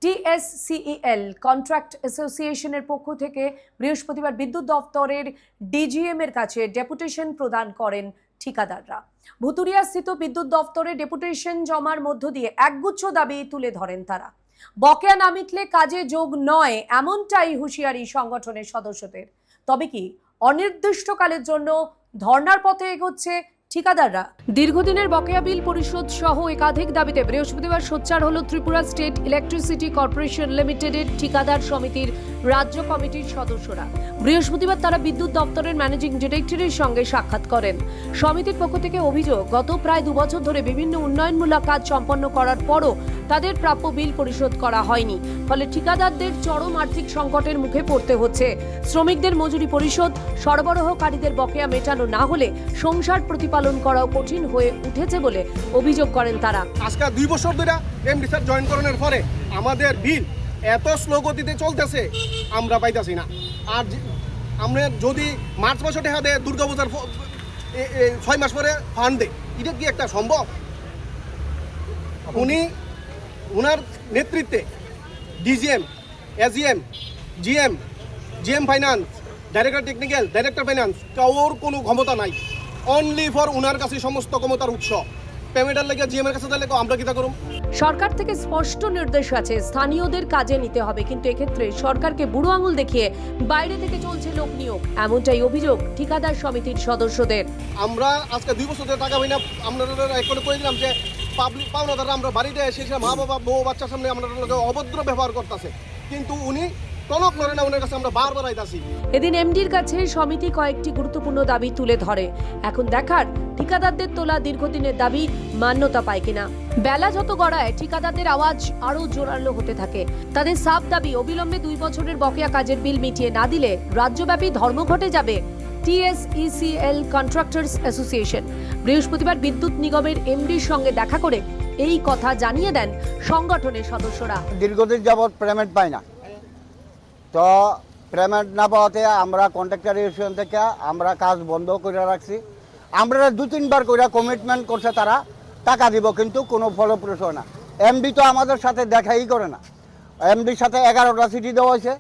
টিএসসিইএল contract অ্যাসোসিয়েশনের পক্ষ থেকে বৃহস্পতিবার বিদ্যুৎ দপ্তরের ডিজিএম এর কাছে ডেপুটেশন প্রদান করেন ঠিকাদাররা। ভুতুরিয়াস্থিত বিদ্যুৎ দপ্তরে ডেপুটেশন জমার মধ্য দিয়ে একগুচ্ছ দাবি তুলে ধরেন তারা। বকেয়া না মিটলে কাজে যোগ নয়, এমনটাই হুঁশিয়ারি সংগঠনের সদস্যদের। তবে কি অনির্দিষ্টকালের জন্য ধর্নার পথে এগোচ্ছে ঠিকাদাররা? দীর্ঘদিনের বকেয়া বিল পরিশোধ সহ একাধিক দাবিতে বৃহস্পতিবার সোচ্চার হল ত্রিপুরা স্টেট ইলেকট্রিসিটি কর্পোরেশন লিমিটেডের ঠিকাদার সমিতির রাজ্য কমিটির সদস্যরা। বৃহস্পতিবার তারা বিদ্যুৎ দপ্তরের ম্যানেজিং ডিরেক্টরের সঙ্গে সাক্ষাৎ করেন। সমিতির পক্ষ থেকে অভিযোগ, গত প্রায় 2 বছর ধরে বিভিন্ন উন্নয়নমূলক কাজ সম্পন্ন করার পরও তাদের প্রাপ্য বিল পরিশোধ করা হয়নি। ফলে ঠিকাদারদের চরম আর্থিক সংকটের মুখে পড়তে হচ্ছে। শ্রমিকদের মজুরি পরিশোধ, সরবরাহকারীদের বকেয়া মেটানো না হলে সংসার প্রতিপালন করাও কঠিন হয়ে উঠেছে বলে অভিযোগ করেন তারা। আজকে 2 বছর ধরে এমডি স্যার জয়েন করানোর পরে আমাদের বিল এত স্লো গতিতে চলতেছে, আমরা পাইতাছি না। আর আমরা যদি মার্চ মাসে টাকা দেয়, দুর্গাপূজার 6 মাস পরে ফান্ড দেয়, এটা কি একটা সম্ভব? উনার নেতৃত্বে DGM, AGM, GM finance, director technical, director finance, কারোর কোনো ক্ষমতা নাই। অনলি ফর উনার কাছে সমস্ত ক্ষমতার উৎস। পেমেন্টের লেগে জিএম এর কাছে দিলে আমরা কিতা করব? সরকার থেকে স্পষ্ট নির্দেশ আছে স্থানীয়দের কাজে নিতে হবে, কিন্তু এক্ষেত্রে সরকারকে বুড়ো আঙুল দেখিয়ে বাইরে থেকে চলছে লোক নিয়োগ, এমনটাই অভিযোগ ঠিকাদার সমিতির সদস্যদের। আমরা আজকে 2 বছর ধরে টাকা পাইনা, আমরা করে দিলাম যে পাবলিক পাওনাদাররা আমরা বাড়িতে এসে মা বাবা বউ বাচ্চার সামনে আমরা অভদ্র ব্যবহার করতেছে, কিন্তু উনি টনক নড়ে না। ওনার কাছে আমরা বারবার আইতাছি। এদিন এমডির কাছে সমিতি কয়েকটি গুরুত্বপূর্ণ দাবি তুলে ধরে। এখন দেখার ঠিকাদারদের তোলা দীর্ঘদিনের দাবি মান্যতা পায় কিনা। বেলা যত গড়ায় ঠিকাদারদের আওয়াজ আরো জোরালো হতে থাকে। তাদের সাফ দাবি, অবিলম্বে 2 বছরের বকেয়া কাজের বিল মিটিয়ে না দিলে রাজ্যব্যাপী ধর্মঘটে যাবে টিএসইসিএল কন্ট্রাক্টরস অ্যাসোসিয়েশন। বৃহস্পতিবার বিদ্যুৎ নিগমের এমডির সঙ্গে দেখা করে এই কথা জানিয়ে দেন সংগঠনের সদস্যরা। দীর্ঘদিন যাবৎ পেমেন্ট পাই না, তো পেমেন্ট না পাওয়াতে আমরা কন্ট্রাক্টর ইউনিয়ন থেকে আমরা কাজ বন্ধ করে রাখছি। আমরা 2-3 বার করে কমিটমেন্ট করছে তারা টাকা দিব, কিন্তু কোনো ফলপ্রসূ হয় না। এমডি তো আমাদের সাথে দেখাই করে না। এমডির সাথে 11টা সিটি দেওয়া হয়েছে,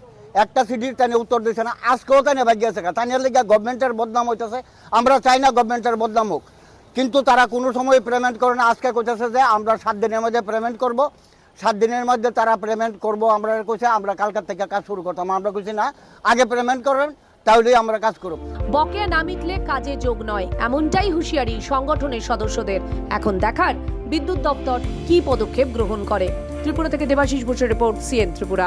একটা সিটির তাই উত্তর দিচ্ছে না। আজকেও তাই ভাগ্য আছে, তাই লেগে গভর্নমেন্টের বদনাম হইতেছে। আমরা চাই না গভর্নমেন্টের বদনাম হোক, কিন্তু তারা কোনো সময় পেমেন্ট করে না। আজকে কইতেছে যে আমরা 7 দিনের মধ্যে পেমেন্ট করব, 7 দিনের মধ্যে তারা পেমেন্ট করব। আমরা কইছে আমরা কালকার থেকে কাজ শুরু করতাম, আমরা কইছি না, আগে পেমেন্ট করেন, তাহলেই আমরা কাজ করব। বকেয়া না মিটলে কাজে যোগ নয়, এমনটাই হুঁশিয়ারি সংগঠনের সদস্যদের। এখন দেখার বিদ্যুৎ দপ্তর কি পদক্ষেপ গ্রহণ করে। ত্রিপুরা থেকে দেবাশিস বসুর রিপোর্ট, সিএন ত্রিপুরা।